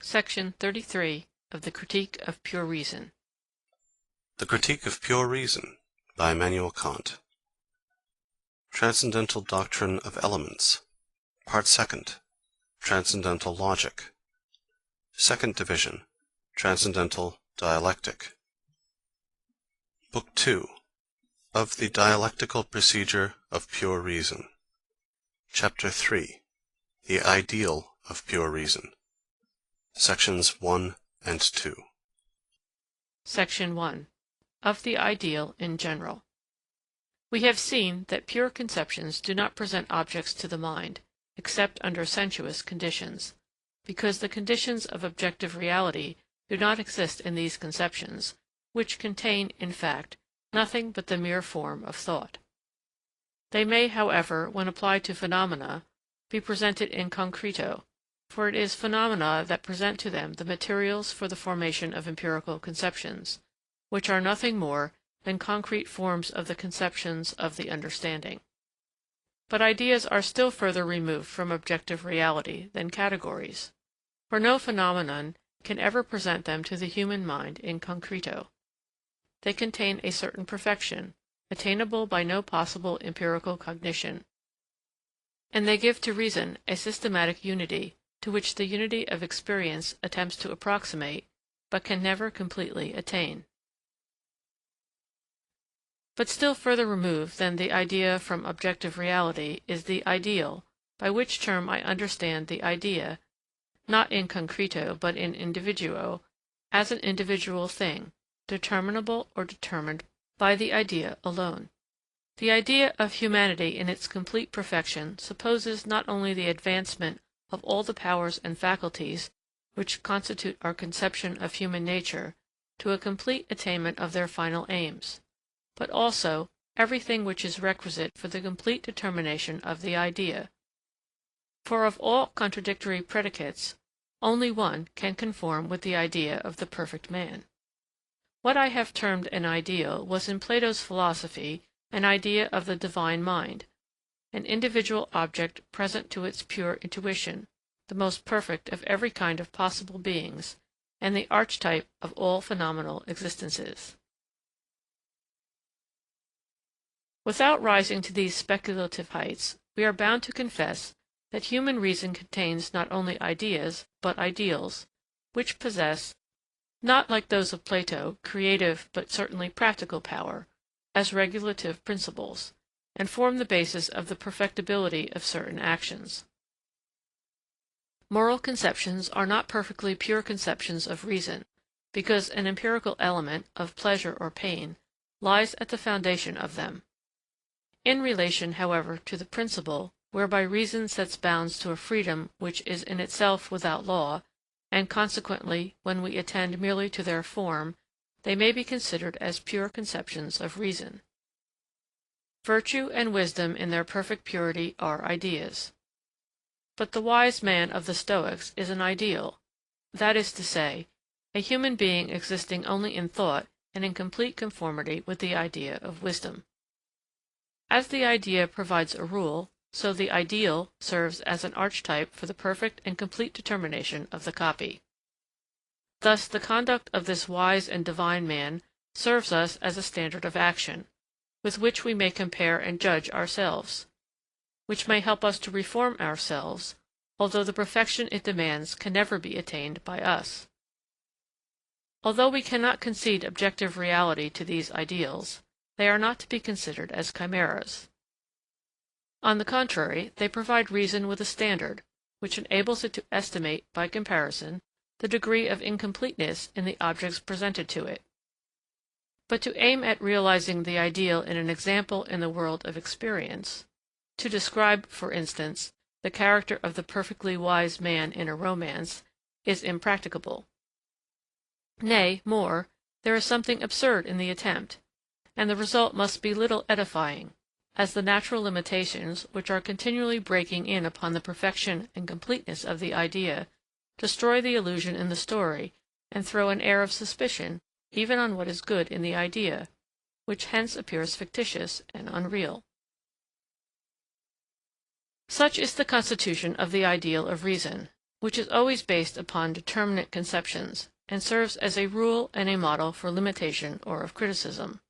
Section 33 of the Critique of Pure Reason. The Critique of Pure Reason by Immanuel Kant. Transcendental Doctrine of Elements. Part Second. Transcendental Logic. Second Division. Transcendental Dialectic. Book 2. Of the Dialectical Procedure of Pure Reason. Chapter 3. The Ideal of Pure Reason. Sections 1 and 2. Section 1. Of the Ideal in general. We have seen that pure conceptions do not present objects to the mind, except under sensuous conditions, because the conditions of objective reality do not exist in these conceptions, which contain, in fact, nothing but the mere form of thought. They may, however, when applied to phenomena, be presented in concreto, for it is phenomena that present to them the materials for the formation of empirical conceptions, which are nothing more than concrete forms of the conceptions of the understanding. But ideas are still further removed from objective reality than categories, for no phenomenon can ever present them to the human mind in concreto. They contain a certain perfection, attainable by no possible empirical cognition, and they give to reason a systematic unity, to which the unity of experience attempts to approximate, but can never completely attain. But still further removed than the idea from objective reality is the ideal, by which term I understand the idea, not in concreto but in individuo, as an individual thing, determinable or determined by the idea alone. The idea of humanity in its complete perfection supposes not only the advancement of all the powers and faculties which constitute our conception of human nature to a complete attainment of their final aims, but also everything which is requisite for the complete determination of the idea. For of all contradictory predicates, only one can conform with the idea of the perfect man. What I have termed an ideal was in Plato's philosophy an idea of the divine mind, an individual object present to its pure intuition, the most perfect of every kind of possible beings, and the archetype of all phenomenal existences. Without rising to these speculative heights, we are bound to confess that human reason contains not only ideas, but ideals, which possess, not like those of Plato, creative but certainly practical power, as regulative principles, and form the basis of the perfectibility of certain actions. Moral conceptions are not perfectly pure conceptions of reason, because an empirical element, of pleasure or pain, lies at the foundation of them. In relation, however, to the principle, whereby reason sets bounds to a freedom which is in itself without law, and consequently, when we attend merely to their form, they may be considered as pure conceptions of reason. Virtue and wisdom in their perfect purity are ideas. But the wise man of the Stoics is an ideal, that is to say, a human being existing only in thought and in complete conformity with the idea of wisdom. As the idea provides a rule, so the ideal serves as an archetype for the perfect and complete determination of the copy. Thus the conduct of this wise and divine man serves us as a standard of action, with which we may compare and judge ourselves, which may help us to reform ourselves, although the perfection it demands can never be attained by us. Although we cannot concede objective reality to these ideals, they are not to be considered as chimeras. On the contrary, they provide reason with a standard, which enables it to estimate, by comparison, the degree of incompleteness in the objects presented to it. But to aim at realizing the ideal in an example in the world of experience, to describe, for instance, the character of the perfectly wise man in a romance, is impracticable. Nay, more, there is something absurd in the attempt, and the result must be little edifying, as the natural limitations, which are continually breaking in upon the perfection and completeness of the idea, destroy the illusion in the story, and throw an air of suspicion even on what is good in the idea, which hence appears fictitious and unreal. Such is the constitution of the ideal of reason, which is always based upon determinate conceptions, and serves as a rule and a model for limitation or of criticism.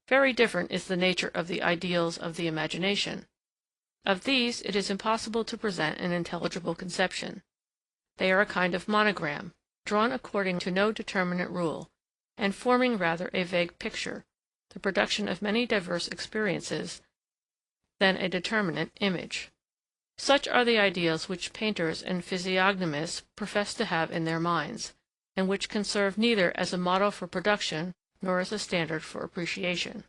Very different is the nature of the ideals of the imagination. Of these it is impossible to present an intelligible conception. They are a kind of monogram, drawn according to no determinate rule, and forming rather a vague picture, the production of many diverse experiences, than a determinate image. Such are the ideals which painters and physiognomists profess to have in their minds, and which can serve neither as a model for production nor as a standard for appreciation.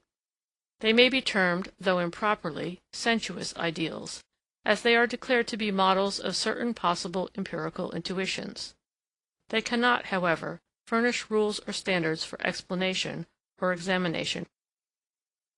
They may be termed, though improperly, sensuous ideals, as they are declared to be models of certain possible empirical intuitions. They cannot, however, furnish rules or standards for explanation or examination.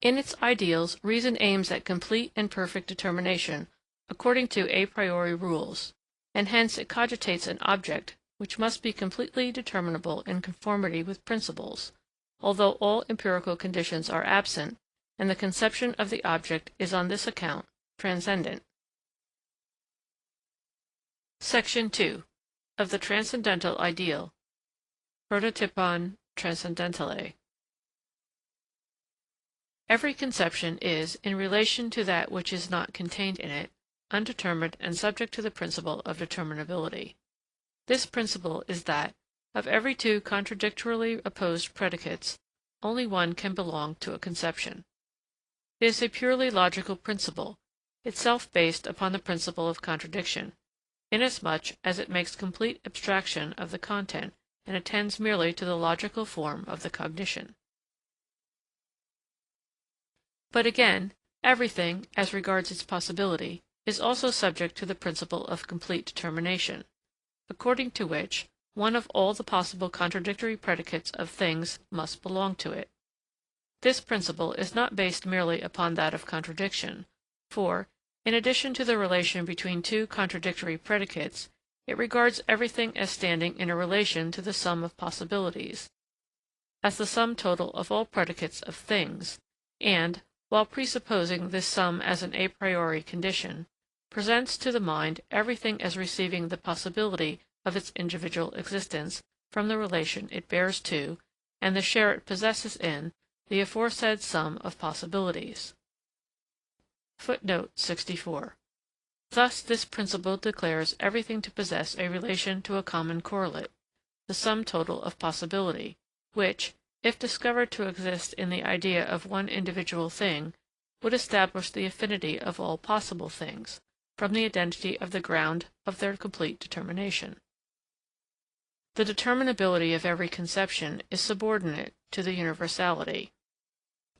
In its ideals, reason aims at complete and perfect determination according to a priori rules, and hence it cogitates an object which must be completely determinable in conformity with principles, although all empirical conditions are absent, and the conception of the object is on this account transcendent. Section 2. Of the Transcendental Ideal. Prototypon transcendentale. Every conception is, in relation to that which is not contained in it, undetermined and subject to the principle of determinability. This principle is that, of every two contradictorily opposed predicates, only one can belong to a conception. It is a purely logical principle, itself based upon the principle of contradiction, inasmuch as it makes complete abstraction of the content and attends merely to the logical form of the cognition. But again, everything, as regards its possibility, is also subject to the principle of complete determination, according to which one of all the possible contradictory predicates of things must belong to it. This principle is not based merely upon that of contradiction, for, in addition to the relation between two contradictory predicates, it regards everything as standing in a relation to the sum of possibilities, as the sum total of all predicates of things, and, while presupposing this sum as an a priori condition, presents to the mind everything as receiving the possibility of its individual existence from the relation it bears to, and the share it possesses in, the aforesaid sum of possibilities. Footnote 64. Thus this principle declares everything to possess a relation to a common correlate, the sum total of possibility, which, if discovered to exist in the idea of one individual thing, would establish the affinity of all possible things, from the identity of the ground of their complete determination. The determinability of every conception is subordinate to the universality,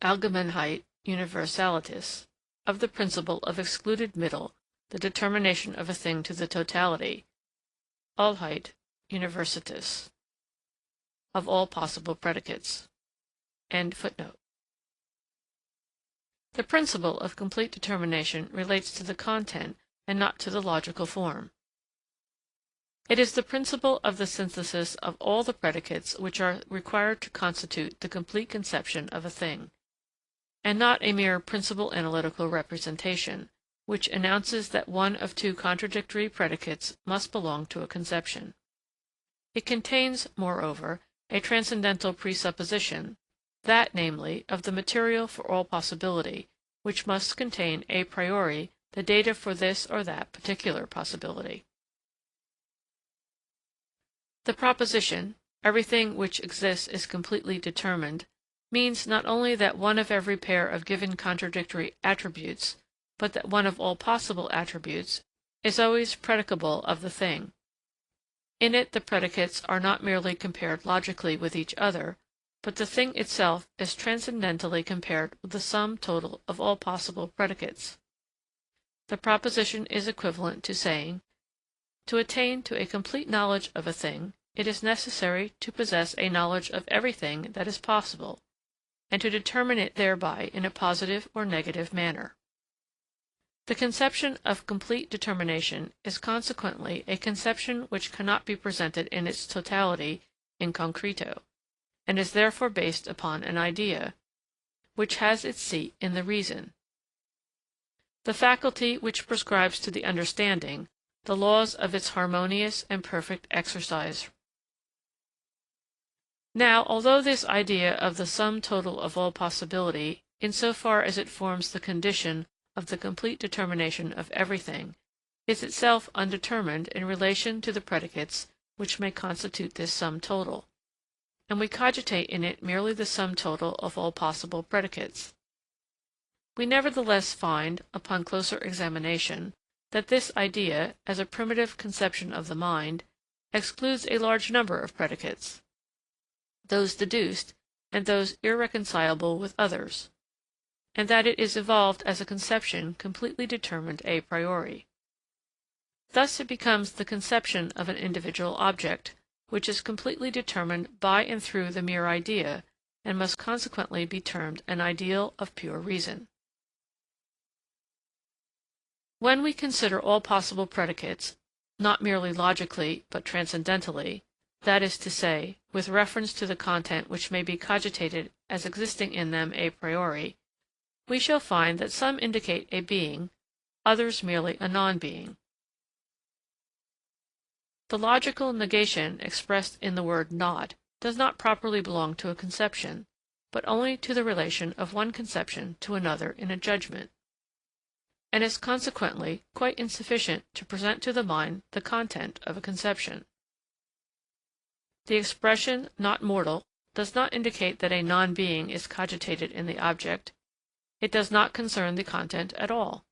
Allgemeinheit Universalitas, of the principle of excluded middle, the determination of a thing to the totality, Allheit Universitas, of all possible predicates. End footnote. The principle of complete determination relates to the content and not to the logical form. It is the principle of the synthesis of all the predicates which are required to constitute the complete conception of a thing, and not a mere principal analytical representation, which announces that one of two contradictory predicates must belong to a conception. It contains, moreover, a transcendental presupposition, that, namely, of the material for all possibility, which must contain a priori the data for this or that particular possibility. The proposition, everything which exists is completely determined, means not only that one of every pair of given contradictory attributes, but that one of all possible attributes, is always predicable of the thing. In it the predicates are not merely compared logically with each other, but the thing itself is transcendentally compared with the sum total of all possible predicates. The proposition is equivalent to saying, to attain to a complete knowledge of a thing, it is necessary to possess a knowledge of everything that is possible, and to determine it thereby in a positive or negative manner. The conception of complete determination is consequently a conception which cannot be presented in its totality in concreto, and is therefore based upon an idea, which has its seat in the reason. The faculty which prescribes to the understanding, the laws of its harmonious and perfect exercise. Now, although this idea of the sum total of all possibility, in so far as it forms the condition of the complete determination of everything, is itself undetermined in relation to the predicates which may constitute this sum total, and we cogitate in it merely the sum total of all possible predicates, we nevertheless find, upon closer examination, that this idea, as a primitive conception of the mind, excludes a large number of predicates, those deduced, and those irreconcilable with others, and that it is evolved as a conception completely determined a priori. Thus it becomes the conception of an individual object, which is completely determined by and through the mere idea, and must consequently be termed an ideal of pure reason. When we consider all possible predicates, not merely logically, but transcendentally, that is to say, with reference to the content which may be cogitated as existing in them a priori, we shall find that some indicate a being, others merely a non-being. The logical negation expressed in the word not does not properly belong to a conception, but only to the relation of one conception to another in a judgment, and is consequently quite insufficient to present to the mind the content of a conception. The expression not mortal does not indicate that a non-being is cogitated in the object. It does not concern the content at all.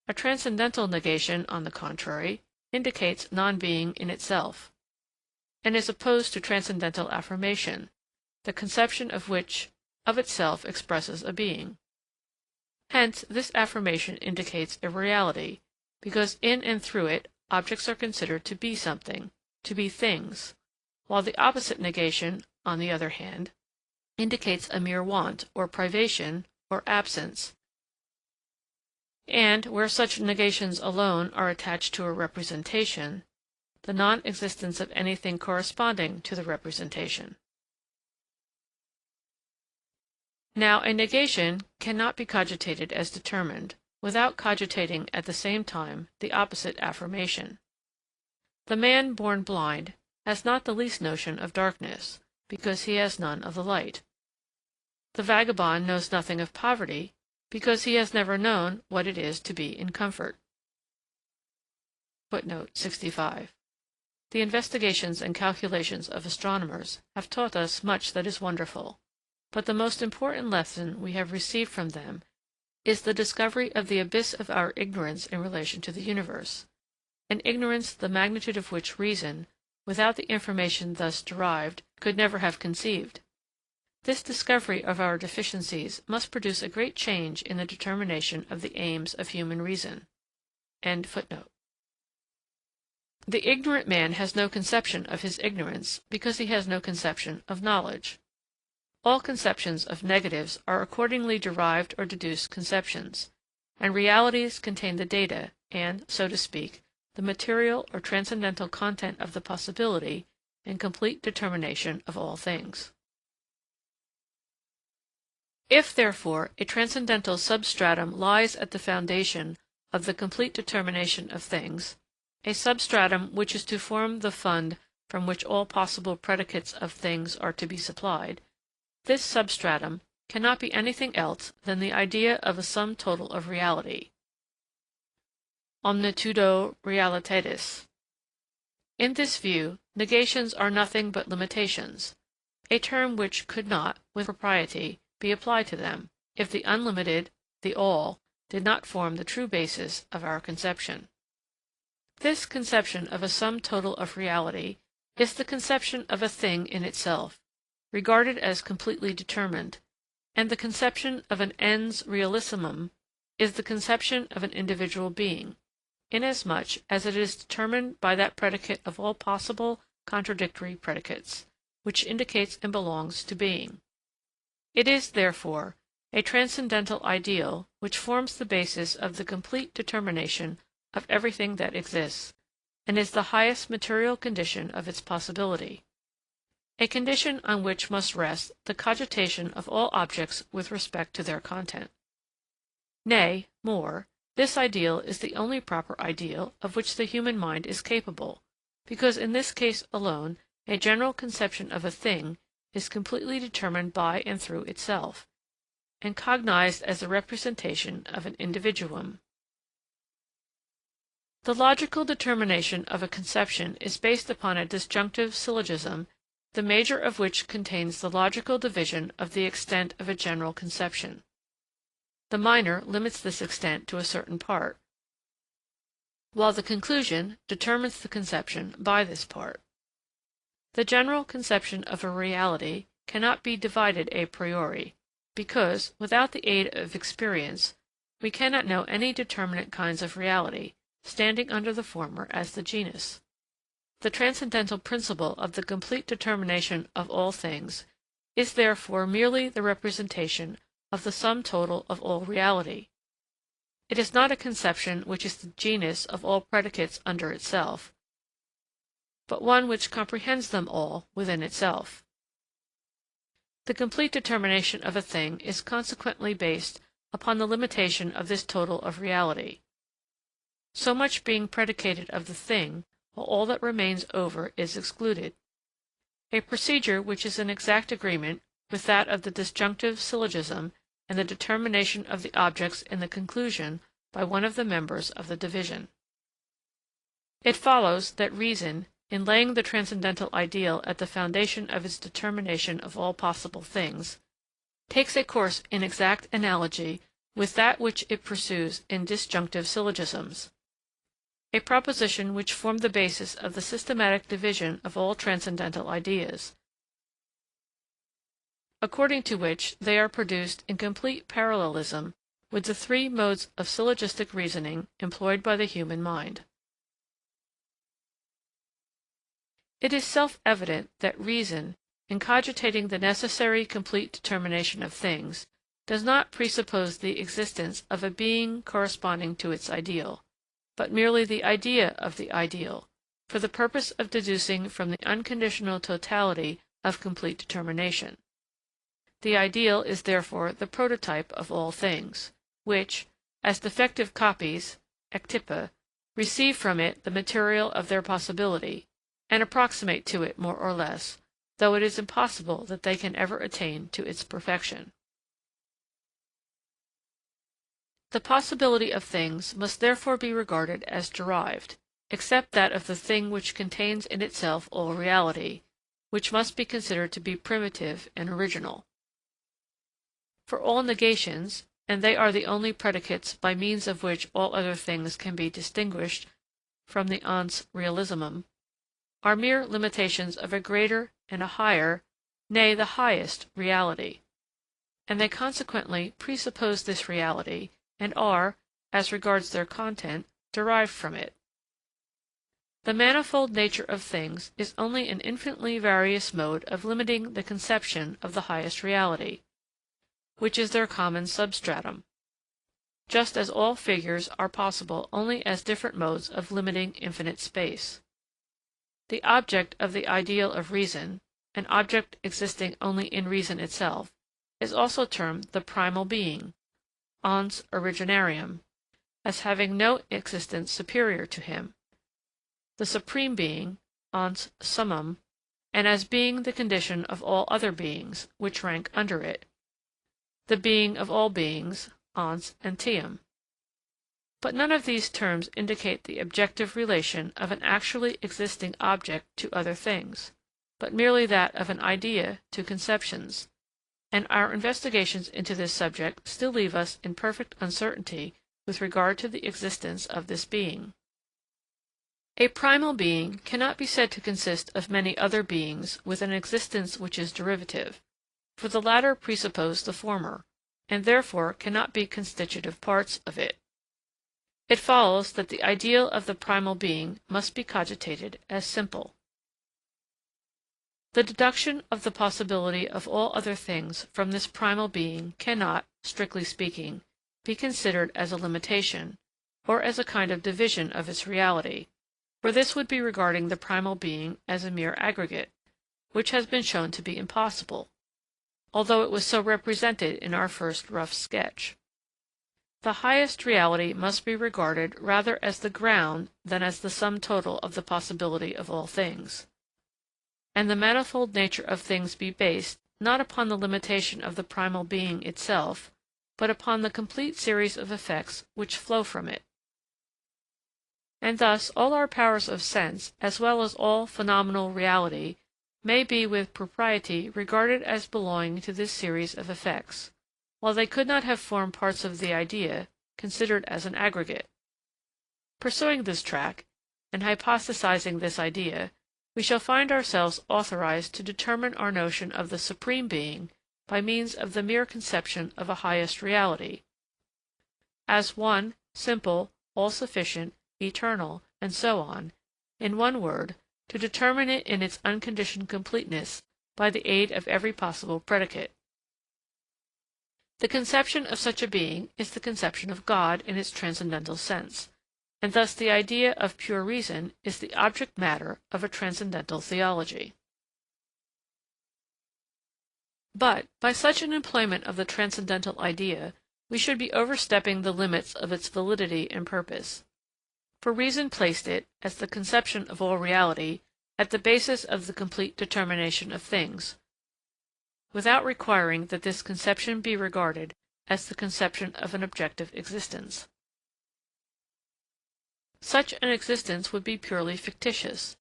A transcendental negation, on the contrary, indicates non-being in itself, and is opposed to transcendental affirmation, the conception of which of itself expresses a being. Hence, this affirmation indicates a reality, because in and through it objects are considered to be something, to be things, while the opposite negation, on the other hand, indicates a mere want, or privation, or absence, and, where such negations alone are attached to a representation, the non-existence of anything corresponding to the representation. Now, a negation cannot be cogitated as determined, without cogitating at the same time the opposite affirmation. The man born blind has not the least notion of darkness, because he has none of the light. The vagabond knows nothing of poverty, because he has never known what it is to be in comfort. Footnote 65. The investigations and calculations of astronomers have taught us much that is wonderful, but the most important lesson we have received from them is the discovery of the abyss of our ignorance in relation to the universe, an ignorance the magnitude of which reason, without the information thus derived, could never have conceived. This discovery of our deficiencies must produce a great change in the determination of the aims of human reason. End footnote. The ignorant man has no conception of his ignorance, because he has no conception of knowledge. All conceptions of negatives are accordingly derived or deduced conceptions, and realities contain the data and, so to speak, the material or transcendental content of the possibility and complete determination of all things. If, therefore, a transcendental substratum lies at the foundation of the complete determination of things, a substratum which is to form the fund from which all possible predicates of things are to be supplied, this substratum cannot be anything else than the idea of a sum total of reality, omnitudo realitatis. In this view, negations are nothing but limitations, a term which could not, with propriety, be applied to them, if the unlimited, the all, did not form the true basis of our conception. This conception of a sum total of reality is the conception of a thing in itself, regarded as completely determined, and the conception of an ens realissimum is the conception of an individual being, inasmuch as it is determined by that predicate of all possible contradictory predicates, which indicates and belongs to being. It is, therefore, a transcendental ideal which forms the basis of the complete determination of everything that exists, and is the highest material condition of its possibility, a condition on which must rest the cogitation of all objects with respect to their content. Nay, more, This ideal is the only proper ideal of which the human mind is capable, because in this case alone a general conception of a thing is completely determined by and through itself, and cognized as the representation of an individuum. The logical determination of a conception is based upon a disjunctive syllogism, the major of which contains the logical division of the extent of a general conception. The minor limits this extent to a certain part, while the conclusion determines the conception by this part. The general conception of a reality cannot be divided a priori, because, without the aid of experience, we cannot know any determinate kinds of reality, standing under the former as the genus. The transcendental principle of the complete determination of all things is therefore merely the representation of the sum total of all reality. It is not a conception which is the genus of all predicates under itself, but one which comprehends them all within itself. The complete determination of a thing is consequently based upon the limitation of this total of reality, so much being predicated of the thing, while all that remains over is excluded. A procedure which is in exact agreement with that of the disjunctive syllogism and the determination of the objects in the conclusion by one of the members of the division. It follows that reason, in laying the transcendental ideal at the foundation of its determination of all possible things, takes a course in exact analogy with that which it pursues in disjunctive syllogisms, a proposition which formed the basis of the systematic division of all transcendental ideas, according to which they are produced in complete parallelism with the three modes of syllogistic reasoning employed by the human mind. It is self-evident that reason, in cogitating the necessary complete determination of things, does not presuppose the existence of a being corresponding to its ideal, but merely the idea of the ideal, for the purpose of deducing from the unconditional totality of complete determination. The ideal is therefore the prototype of all things, which, as defective copies, ectypa, receive from it the material of their possibility, and approximate to it more or less, though it is impossible that they can ever attain to its perfection. The possibility of things must therefore be regarded as derived, except that of the thing which contains in itself all reality, which must be considered to be primitive and original. For all negations, and they are the only predicates by means of which all other things can be distinguished from the ens realismum, are mere limitations of a greater and a higher, nay, the highest, reality, and they consequently presuppose this reality, and are, as regards their content, derived from it. The manifold nature of things is only an infinitely various mode of limiting the conception of the highest reality, which is their common substratum, just as all figures are possible only as different modes of limiting infinite space. The object of the ideal of reason, an object existing only in reason itself, is also termed the primal being, ens originarium, as having no existence superior to him, the supreme being, ens summum, and as being the condition of all other beings, which rank under it, the being of all beings, ens entium. But none of these terms indicate the objective relation of an actually existing object to other things, but merely that of an idea to conceptions, and our investigations into this subject still leave us in perfect uncertainty with regard to the existence of this being. A primal being cannot be said to consist of many other beings with an existence which is derivative, for the latter presuppose the former, and therefore cannot be constitutive parts of it. It follows that the ideal of the primal being must be cogitated as simple. The deduction of the possibility of all other things from this primal being cannot, strictly speaking, be considered as a limitation, or as a kind of division of its reality, for this would be regarding the primal being as a mere aggregate, which has been shown to be impossible, although it was so represented in our first rough sketch. The highest reality must be regarded rather as the ground than as the sum total of the possibility of all things, and the manifold nature of things be based, not upon the limitation of the primal being itself, but upon the complete series of effects which flow from it. And thus all our powers of sense, as well as all phenomenal reality, may be with propriety regarded as belonging to this series of effects, while they could not have formed parts of the idea, considered as an aggregate. Pursuing this track, and hypothesizing this idea, we shall find ourselves authorized to determine our notion of the Supreme Being by means of the mere conception of a highest reality, as one, simple, all-sufficient, eternal, and so on, in one word, to determine it in its unconditioned completeness by the aid of every possible predicate. The conception of such a being is the conception of God in its transcendental sense, and thus the idea of pure reason is the object matter of a transcendental theology. But, by such an employment of the transcendental idea, we should be overstepping the limits of its validity and purpose. For reason placed it, as the conception of all reality, at the basis of the complete determination of things, without requiring that this conception be regarded as the conception of an objective existence. Such an existence would be purely fictitious,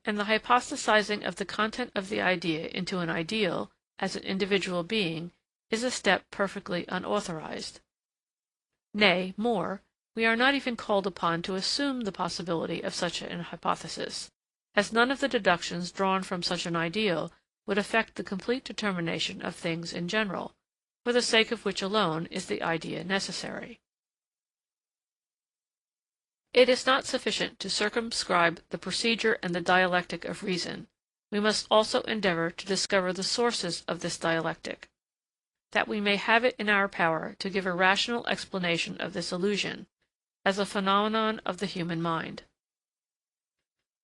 and the hypothesizing of the content of the idea into an ideal, as an individual being, is a step perfectly unauthorized. Nay, more, we are not even called upon to assume the possibility of such an hypothesis, as none of the deductions drawn from such an ideal would affect the complete determination of things in general, for the sake of which alone is the idea necessary. It is not sufficient to circumscribe the procedure and the dialectic of reason. We must also endeavor to discover the sources of this dialectic, that we may have it in our power to give a rational explanation of this illusion, as a phenomenon of the human mind.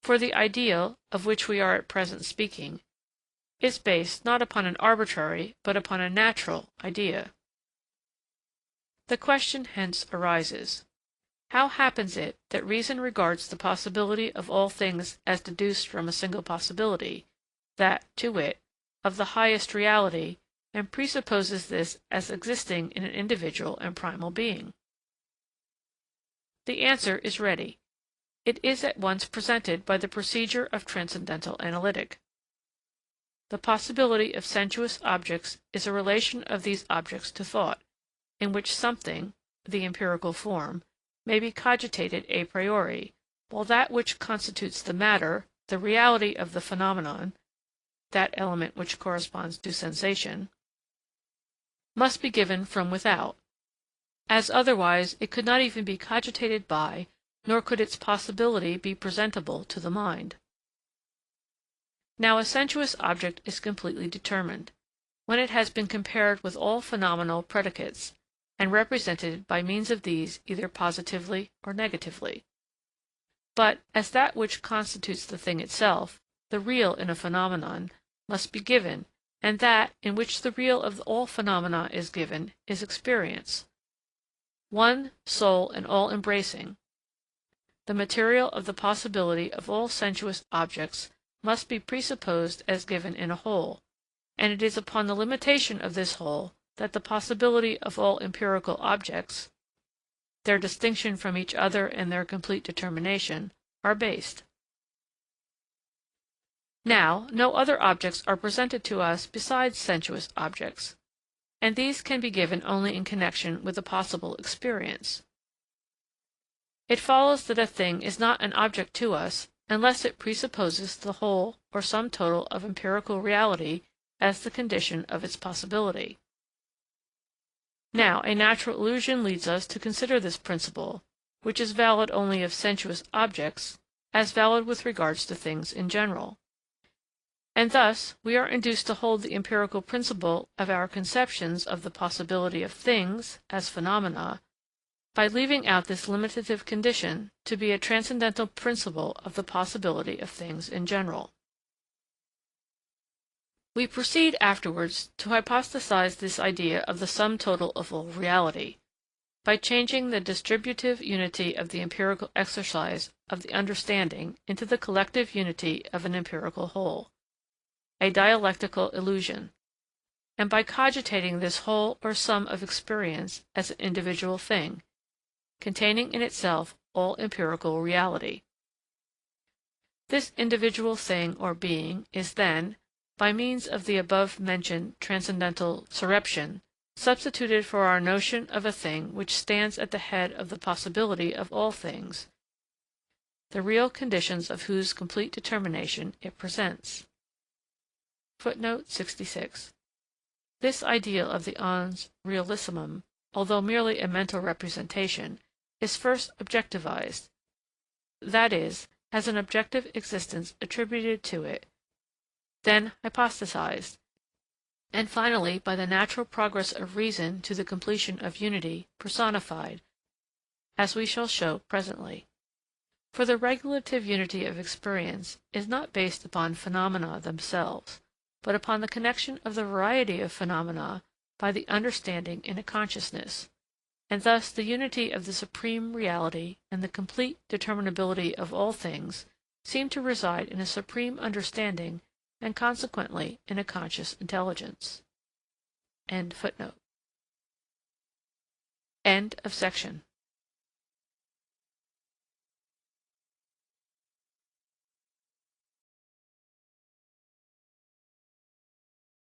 For the ideal, of which we are at present speaking, is based not upon an arbitrary, but upon a natural idea. The question hence arises, how happens it that reason regards the possibility of all things as deduced from a single possibility, that, to wit, of the highest reality, and presupposes this as existing in an individual and primal being? The answer is ready. It is at once presented by the procedure of transcendental analytic. The possibility of sensuous objects is a relation of these objects to thought, in which something, the empirical form, may be cogitated a priori, while that which constitutes the matter, the reality of the phenomenon, that element which corresponds to sensation, must be given from without, as otherwise it could not even be cogitated by, nor could its possibility be presentable to the mind. Now a sensuous object is completely determined, when it has been compared with all phenomenal predicates, and represented by means of these either positively or negatively. But, as that which constitutes the thing itself, the real in a phenomenon, must be given, and that, in which the real of all phenomena is given, is experience, one, sole, and all-embracing. The material of the possibility of all sensuous objects must be presupposed as given in a whole, and it is upon the limitation of this whole that the possibility of all empirical objects, their distinction from each other and their complete determination, are based. Now, no other objects are presented to us besides sensuous objects, and these can be given only in connection with a possible experience. It follows that a thing is not an object to us unless it presupposes the whole or sum total of empirical reality as the condition of its possibility. Now, a natural illusion leads us to consider this principle, which is valid only of sensuous objects, as valid with regards to things in general. And thus we are induced to hold the empirical principle of our conceptions of the possibility of things, as phenomena, by leaving out this limitative condition to be a transcendental principle of the possibility of things in general. We proceed afterwards to hypothesize this idea of the sum total of all reality, by changing the distributive unity of the empirical exercise of the understanding into the collective unity of an empirical whole, a dialectical illusion, and by cogitating this whole or sum of experience as an individual thing, containing in itself all empirical reality. This individual thing or being is then, by means of the above-mentioned transcendental surreption, substituted for our notion of a thing which stands at the head of the possibility of all things, the real conditions of whose complete determination it presents. Footnote 66. This ideal of the ens realissimum, although merely a mental representation, is first objectivized, that is, has an objective existence attributed to it, then hypostasized, and finally, by the natural progress of reason to the completion of unity, personified, as we shall show presently. For the regulative unity of experience is not based upon phenomena themselves, but upon the connection of the variety of phenomena by the understanding in a consciousness, and thus the unity of the supreme reality and the complete determinability of all things seem to reside in a supreme understanding and consequently in a conscious intelligence. End of section.